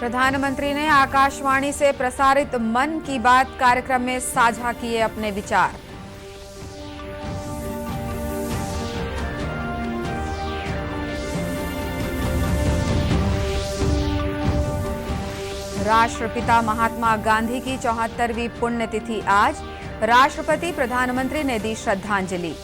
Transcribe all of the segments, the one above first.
प्रधानमंत्री ने आकाशवाणी से प्रसारित मन की बात कार्यक्रम में साझा किए अपने विचार। राष्ट्रपिता महात्मा गांधी की 74वीं पुण्यतिथि आज। राष्ट्रपति प्रधानमंत्री ने दी श्रद्धांजलि।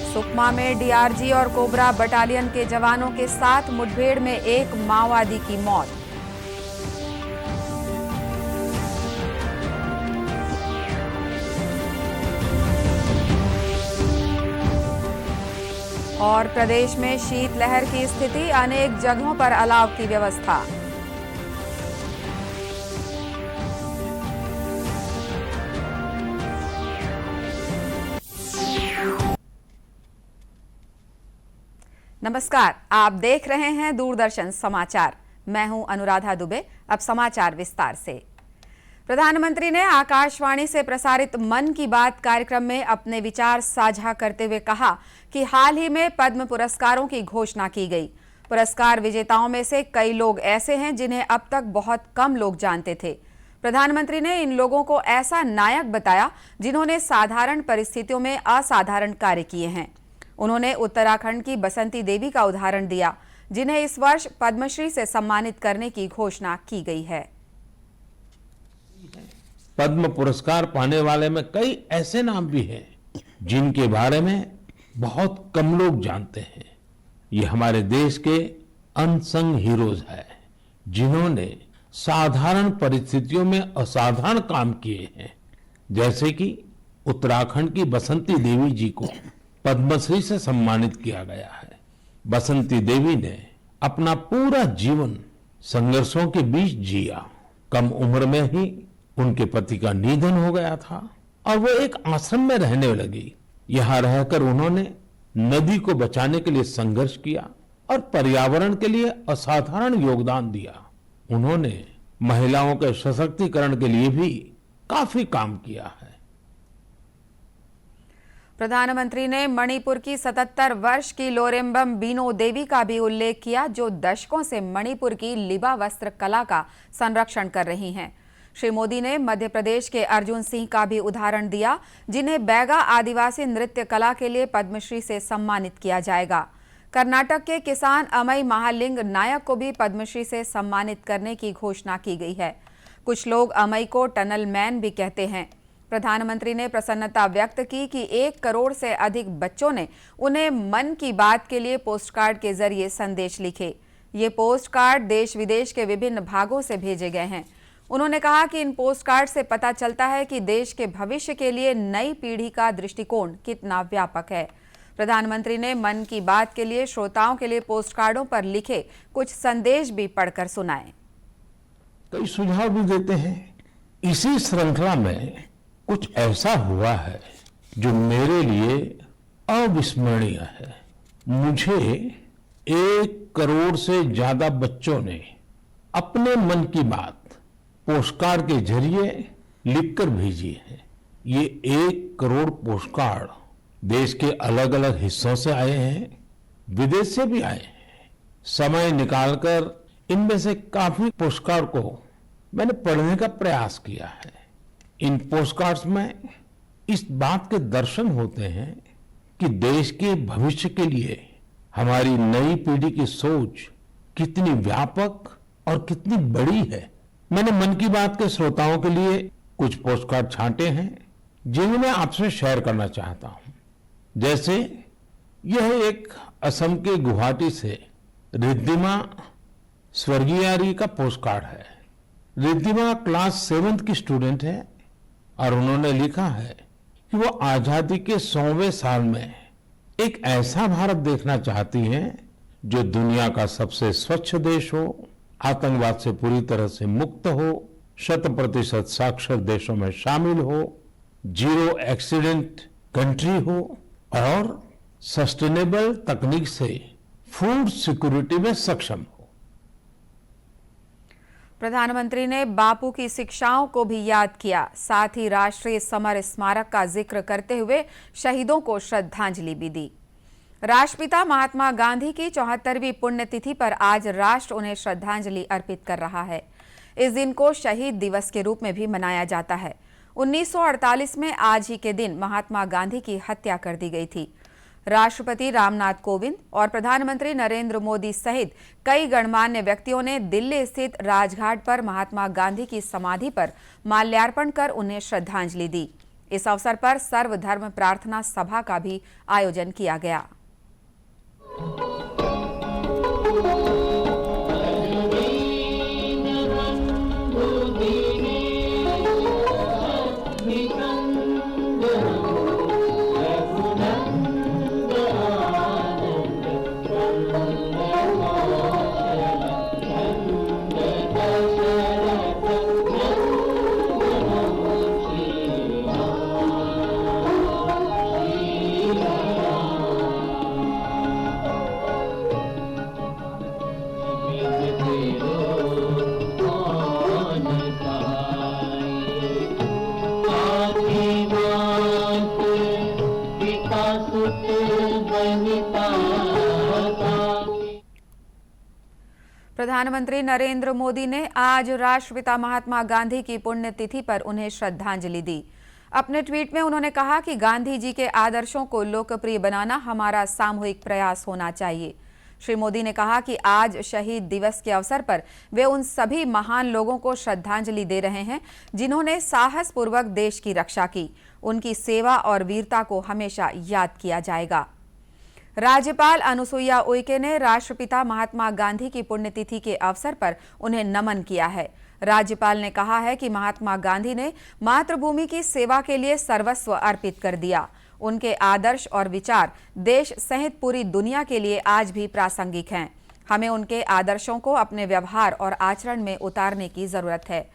सुकमा में डीआरजी और कोबरा बटालियन के जवानों के साथ मुठभेड़ में एक माओवादी की मौत। और प्रदेश में शीतलहर की स्थिति, अनेक जगहों पर अलाव की व्यवस्था। नमस्कार, आप देख रहे हैं दूरदर्शन समाचार। मैं हूं अनुराधा दुबे। अब समाचार विस्तार से। प्रधानमंत्री ने आकाशवाणी से प्रसारित मन की बात कार्यक्रम में अपने विचार साझा करते हुए कहा कि हाल ही में पद्म पुरस्कारों की घोषणा की गई। पुरस्कार विजेताओं में से कई लोग ऐसे हैं जिन्हें अब तक बहुत कम लोग जानते थे। प्रधानमंत्री ने इन लोगों को ऐसा नायक बताया जिन्होंने साधारण परिस्थितियों में असाधारण कार्य किए हैं। उन्होंने उत्तराखंड की बसंती देवी का उदाहरण दिया, जिन्हें इस वर्ष पद्मश्री से सम्मानित करने की घोषणा की गई है। पद्म पुरस्कार पाने वाले में कई ऐसे नाम भी हैं जिनके बारे में बहुत कम लोग जानते हैं। ये हमारे देश के अनसंग हीरोज हैं, जिन्होंने साधारण परिस्थितियों में असाधारण काम किए हैं। जैसे कि उत्तराखंड की बसंती देवी जी को पद्मश्री से सम्मानित किया गया है। बसंती देवी ने अपना पूरा जीवन संघर्षों के बीच जिया। कम उम्र में ही उनके पति का निधन हो गया था और वो एक आश्रम में रहने लगी। यहाँ रहकर उन्होंने नदी को बचाने के लिए संघर्ष किया और पर्यावरण के लिए असाधारण योगदान दिया। उन्होंने महिलाओं के सशक्तिकरण के लिए भी काफी काम किया है। प्रधानमंत्री ने मणिपुर की 77 वर्ष की लोरेम्बम बीनो देवी का भी उल्लेख किया, जो दशकों से मणिपुर की लिबा वस्त्र कला का संरक्षण कर रही हैं। श्री मोदी ने मध्य प्रदेश के अर्जुन सिंह का भी उदाहरण दिया, जिन्हें बैगा आदिवासी नृत्य कला के लिए पद्मश्री से सम्मानित किया जाएगा। कर्नाटक के किसान अमई महालिंग नायक को भी पद्मश्री से सम्मानित करने की घोषणा की गई है। कुछ लोग अमई को टनल मैन भी कहते हैं। प्रधानमंत्री ने प्रसन्नता व्यक्त की कि 1 करोड़ से अधिक बच्चों ने उन्हें मन की बात के लिए पोस्टकार्ड के जरिए संदेश लिखे। ये पोस्टकार्ड देश विदेश के विभिन्न भागों से भेजे गए हैं। उन्होंने कहा कि इन पोस्टकार्ड से पता चलता है कि देश के भविष्य के लिए नई पीढ़ी का दृष्टिकोण कितना व्यापक है। प्रधानमंत्री ने मन की बात के लिए श्रोताओं के लिए पोस्टकार्डों पर लिखे कुछ संदेश भी पढ़कर सुनाए। कई सुझाव भी देते हैं। इसी श्रृंखला में कुछ ऐसा हुआ है जो मेरे लिए अविस्मरणीय है। मुझे 1 करोड़ से ज्यादा बच्चों ने अपने मन की बात पोस्टकार्ड के जरिए लिखकर भेजी है। ये 1 करोड़ पोस्टकार्ड देश के अलग अलग हिस्सों से आए हैं, विदेश से भी आए हैं। समय निकालकर इनमें से काफी पोस्टकार्ड को मैंने पढ़ने का प्रयास किया है। इन पोस्टकार्ड्स में इस बात के दर्शन होते हैं कि देश के भविष्य के लिए हमारी नई पीढ़ी की सोच कितनी व्यापक और कितनी बड़ी है। मैंने मन की बात के श्रोताओं के लिए कुछ पोस्टकार्ड छांटे हैं, जिन्हें मैं आपसे शेयर करना चाहता हूं। जैसे यह एक असम के गुवाहाटी से रिद्धिमा स्वर्गियारी का पोस्टकार्ड है। रिद्धिमा क्लास 7th की स्टूडेंट है और उन्होंने लिखा है कि वो आजादी के 100वें साल में एक ऐसा भारत देखना चाहती हैं जो दुनिया का सबसे स्वच्छ देश हो, आतंकवाद से पूरी तरह से मुक्त हो, 100% साक्षर देशों में शामिल हो, 0 एक्सीडेंट कंट्री हो और सस्टेनेबल तकनीक से फूड सिक्योरिटी में सक्षम हो। प्रधानमंत्री ने बापू की शिक्षाओं को भी याद किया। साथ ही राष्ट्रीय समर स्मारक का जिक्र करते हुए शहीदों को श्रद्धांजलि भी दी। राष्ट्रपिता महात्मा गांधी की 74वीं पुण्यतिथि पर आज राष्ट्र उन्हें श्रद्धांजलि अर्पित कर रहा है। इस दिन को शहीद दिवस के रूप में भी मनाया जाता है। 1948 में आज ही के दिन महात्मा गांधी की हत्या कर दी गई थी। राष्ट्रपति रामनाथ कोविंद और प्रधानमंत्री नरेंद्र मोदी सहित कई गणमान्य व्यक्तियों ने दिल्ली स्थित राजघाट पर महात्मा गांधी की समाधि पर माल्यार्पण कर उन्हें श्रद्धांजलि दी। इस अवसर पर सर्वधर्म प्रार्थना सभा का भी आयोजन किया गया। प्रधानमंत्री नरेंद्र मोदी ने आज राष्ट्रपिता महात्मा गांधी की पुण्यतिथि पर उन्हें श्रद्धांजलि दी। अपने ट्वीट में उन्होंने कहा कि गांधी जी के आदर्शों को लोकप्रिय बनाना हमारा सामूहिक प्रयास होना चाहिए। श्री मोदी ने कहा कि आज शहीद दिवस के अवसर पर वे उन सभी महान लोगों को श्रद्धांजलि दे रहे हैं जिन्होंने साहसपूर्वक देश की रक्षा की। उनकी सेवा और वीरता को हमेशा याद किया जाएगा। राज्यपाल अनुसुईया उइके ने राष्ट्रपिता महात्मा गांधी की पुण्यतिथि के अवसर पर उन्हें नमन किया है। राज्यपाल ने कहा है कि महात्मा गांधी ने मातृभूमि की सेवा के लिए सर्वस्व अर्पित कर दिया। उनके आदर्श और विचार देश सहित पूरी दुनिया के लिए आज भी प्रासंगिक हैं। हमें उनके आदर्शों को अपने व्यवहार और आचरण में उतारने की जरूरत है।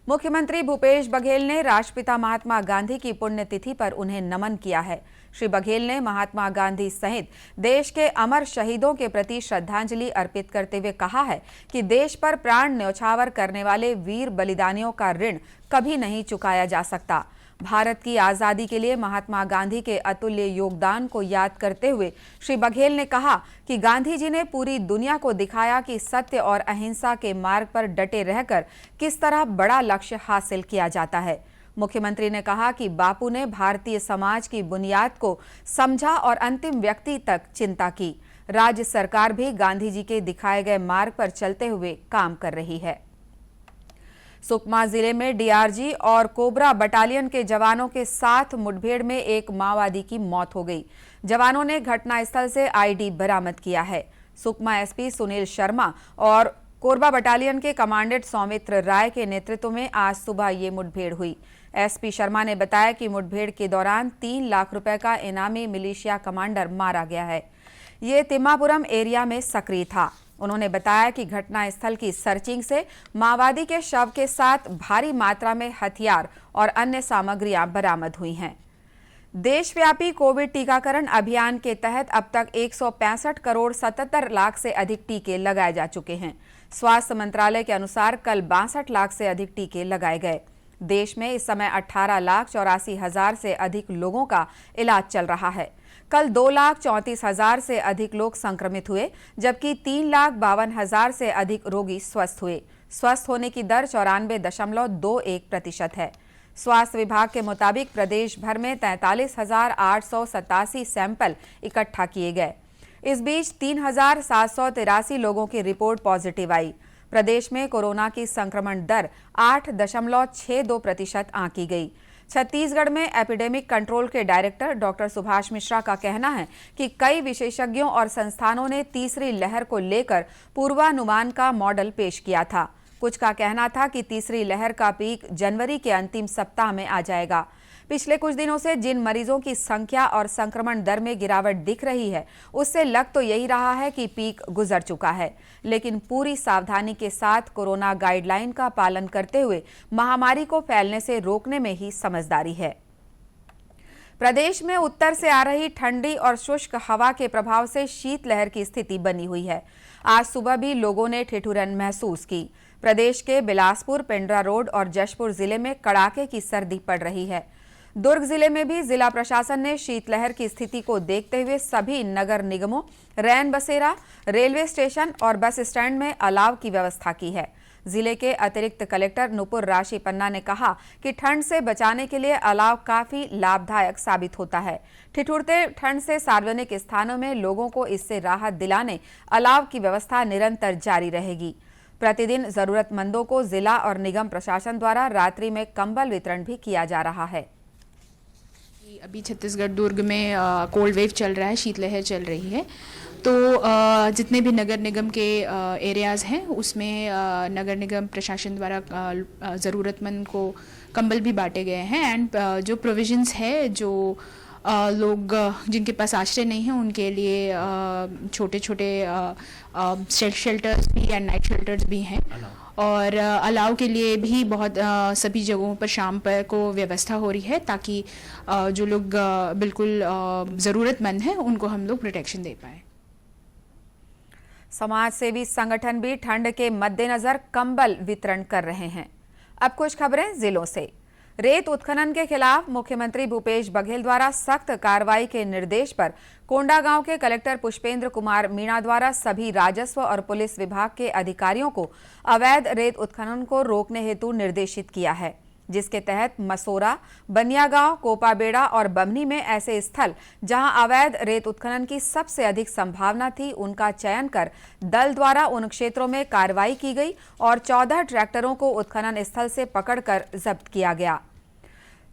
मुख्यमंत्री भूपेश बघेल ने राष्ट्रपिता महात्मा गांधी की पुण्यतिथि पर उन्हें नमन किया है। श्री बघेल ने महात्मा गांधी सहित देश के अमर शहीदों के प्रति श्रद्धांजलि अर्पित करते हुए कहा है कि देश पर प्राण न्यौछावर करने वाले वीर बलिदानियों का ऋण कभी नहीं चुकाया जा सकता। भारत की आजादी के लिए महात्मा गांधी के अतुल्य योगदान को याद करते हुए श्री बघेल ने कहा कि गांधी जी ने पूरी दुनिया को दिखाया कि सत्य और अहिंसा के मार्ग पर डटे रहकर किस तरह बड़ा लक्ष्य हासिल किया जाता है। मुख्यमंत्री ने कहा कि बापू ने भारतीय समाज की बुनियाद को समझा और अंतिम व्यक्ति तक चिंता की। राज्य सरकार भी गांधी जी के दिखाए गए मार्ग पर चलते हुए काम कर रही है। सुकमा जिले में डीआरजी और कोबरा बटालियन के जवानों के साथ मुठभेड़ में एक माओवादी की मौत हो गई। जवानों ने घटनास्थल से आईडी बरामद किया है। सुकमा एसपी सुनील शर्मा और कोरबा बटालियन के कमांडेंट सौमित्र राय के नेतृत्व में आज सुबह ये मुठभेड़ हुई। एसपी शर्मा ने बताया कि मुठभेड़ के दौरान 3 लाख रुपए का इनामी मिलिशिया कमांडर मारा गया है। ये तिम्मापुरम एरिया में सक्रिय था। उन्होंने बताया कि घटनास्थल की सर्चिंग से माओवादी के शव के साथ भारी मात्रा में हथियार और अन्य सामग्रियां बरामद हुई हैं। देशव्यापी कोविड टीकाकरण अभियान के तहत अब तक 165 करोड़ 77 लाख से अधिक टीके लगाए जा चुके हैं। स्वास्थ्य मंत्रालय के अनुसार कल 62 लाख से अधिक टीके लगाए गए। देश में इस समय 18,84,000 से अधिक लोगों का इलाज चल रहा है। कल 2,34,000 से अधिक लोग संक्रमित हुए, जबकि 3,52,000 से अधिक रोगी स्वस्थ हुए। स्वस्थ होने की दर 94.21% है। स्वास्थ्य विभाग के मुताबिक प्रदेश भर में 43,887 सैंपल इकट्ठा किए गए। इस बीच 3,783 लोगों की रिपोर्ट पॉजिटिव आई। प्रदेश में कोरोना की संक्रमण दर 8.62% आंकी गई। छत्तीसगढ़ में एपिडेमिक कंट्रोल के डायरेक्टर डॉक्टर सुभाष मिश्रा का कहना है कि कई विशेषज्ञों और संस्थानों ने तीसरी लहर को लेकर पूर्वानुमान का मॉडल पेश किया था। कुछ का कहना था कि तीसरी लहर का पीक जनवरी के अंतिम सप्ताह में आ जाएगा। पिछले कुछ दिनों से जिन मरीजों की संख्या और संक्रमण दर में गिरावट दिख रही है, उससे लग तो यही रहा है कि पीक गुजर चुका है। लेकिन पूरी सावधानी के साथ कोरोना गाइडलाइन का पालन करते हुए महामारी को फैलने से रोकने में ही समझदारी है। प्रदेश में उत्तर से आ रही ठंडी और शुष्क हवा के प्रभाव से शीतलहर की स्थिति बनी हुई है। आज सुबह भी लोगों ने ठिठुरन महसूस की। प्रदेश के बिलासपुर, पेंड्रा रोड और जशपुर जिले में कड़ाके की सर्दी पड़ रही है। दुर्ग जिले में भी जिला प्रशासन ने शीतलहर की स्थिति को देखते हुए सभी नगर निगमों, रैन बसेरा, रेलवे स्टेशन और बस स्टैंड में अलाव की व्यवस्था की है। जिले के अतिरिक्त कलेक्टर नुपुर राशि पन्ना ने कहा कि ठंड से बचाने के लिए अलाव काफी लाभदायक साबित होता है। ठिठुरते ठंड से सार्वजनिक स्थानों में लोगों को इससे राहत दिलाने अलाव की व्यवस्था निरंतर जारी रहेगी। प्रतिदिन जरूरतमंदों को जिला और निगम प्रशासन द्वारा रात्रि में कंबल वितरण भी किया जा रहा है। अभी छत्तीसगढ़ दुर्ग में कोल्ड वेव चल रहा है, शीतलहर चल रही है, तो जितने भी नगर निगम के एरियाज़ हैं उसमें नगर निगम प्रशासन द्वारा ज़रूरतमंद को कंबल भी बांटे गए हैं। एंड जो प्रोविजंस है, जो लोग जिनके पास आश्रय नहीं है उनके लिए छोटे छोटे शेल्टर्स भी एंड नाइट शेल्टर्स भी हैं, और अलाव के लिए भी बहुत सभी जगहों पर शाम पर को व्यवस्था हो रही है, ताकि जो लोग बिल्कुल ज़रूरतमंद हैं उनको हम लोग प्रोटेक्शन दे पाएँ। समाज सेवी संगठन भी ठंड के मद्देनजर कंबल वितरण कर रहे हैं। अब कुछ खबरें जिलों से। रेत उत्खनन के खिलाफ मुख्यमंत्री भूपेश बघेल द्वारा सख्त कार्रवाई के निर्देश पर कोंडागांव के कलेक्टर पुष्पेंद्र कुमार मीणा द्वारा सभी राजस्व और पुलिस विभाग के अधिकारियों को अवैध रेत उत्खनन को रोकने हेतु निर्देशित किया है, जिसके तहत मसोरा, बनियागांव, कोपाबेड़ा और बमनी में ऐसे स्थल जहां अवैध रेत उत्खनन की सबसे अधिक संभावना थी, उनका चयन कर दल द्वारा उन क्षेत्रों में कार्रवाई की गई और 14 ट्रैक्टरों को उत्खनन स्थल से पकड़कर जब्त किया गया।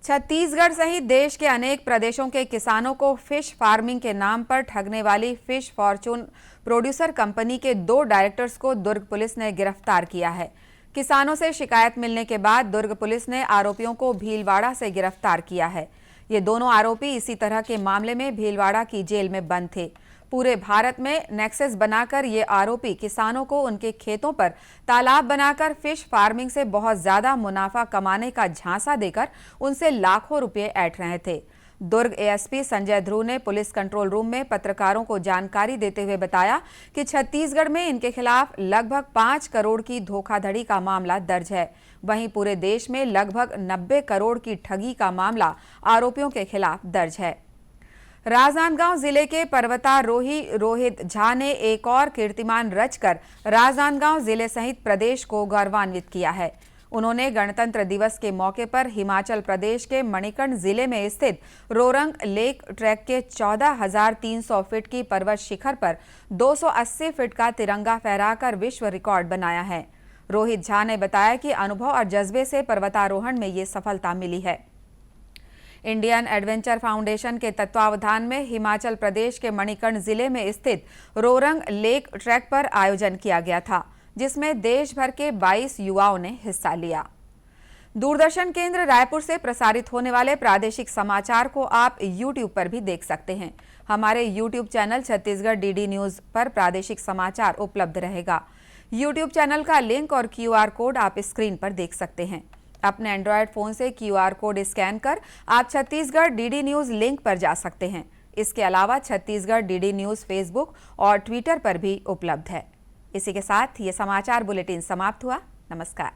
छत्तीसगढ़ सहित देश के अनेक प्रदेशों के किसानों को फिश फार्मिंग के नाम पर ठगने वाली फिश फॉर्चून प्रोड्यूसर कंपनी के 2 डायरेक्टर्स को दुर्ग पुलिस ने गिरफ्तार किया है। किसानों से शिकायत मिलने के बाद दुर्ग पुलिस ने आरोपियों को भीलवाड़ा से गिरफ्तार किया है। ये दोनों आरोपी इसी तरह के मामले में भीलवाड़ा की जेल में बंद थे। पूरे भारत में नेक्सस बनाकर ये आरोपी किसानों को उनके खेतों पर तालाब बनाकर फिश फार्मिंग से बहुत ज्यादा मुनाफा कमाने का झांसा देकर उनसे लाखों रुपए ऐंठ रहे थे। दुर्ग एएसपी संजय ध्रुव ने पुलिस कंट्रोल रूम में पत्रकारों को जानकारी देते हुए बताया कि छत्तीसगढ़ में इनके खिलाफ लगभग 5 करोड़ की धोखाधड़ी का मामला दर्ज है। वहीं पूरे देश में लगभग 90 करोड़ की ठगी का मामला आरोपियों के खिलाफ दर्ज है। राजनांदगांव जिले के पर्वतारोही रोहित झा ने एक और कीर्तिमान रचकर राजनांदगांव जिले सहित प्रदेश को गौरवान्वित किया है। उन्होंने गणतंत्र दिवस के मौके पर हिमाचल प्रदेश के मणिकर्ण जिले में स्थित रोरंग लेक ट्रैक के 14,300 फीट की पर्वत शिखर पर 280 फीट का तिरंगा फहराकर विश्व रिकॉर्ड बनाया है। रोहित झा ने बताया कि अनुभव और जज्बे से पर्वतारोहण में ये सफलता मिली है। इंडियन एडवेंचर फाउंडेशन के तत्वावधान में हिमाचल प्रदेश के मणिकर्ण जिले में स्थित रोरंग लेक ट्रैक पर आयोजन किया गया था, जिसमें देश भर के 22 युवाओं ने हिस्सा लिया। दूरदर्शन केंद्र रायपुर से प्रसारित होने वाले प्रादेशिक समाचार को आप YouTube पर भी देख सकते हैं। हमारे YouTube channel Chhattisgarh DD news पर प्रादेशिक समाचार उपलब्ध रहेगा। YouTube चैनल का लिंक और QR कोड आप स्क्रीन पर देख सकते हैं। अपने एंड्रॉयड फोन से QR कोड स्कैन कर आप छत्तीसगढ़ डीडी न्यूज लिंक पर जा सकते हैं। इसके अलावा छत्तीसगढ़ डीडी न्यूज फेसबुक और ट्विटर पर भी उपलब्ध है। इसी के साथ ये समाचार बुलेटिन समाप्त हुआ। नमस्कार।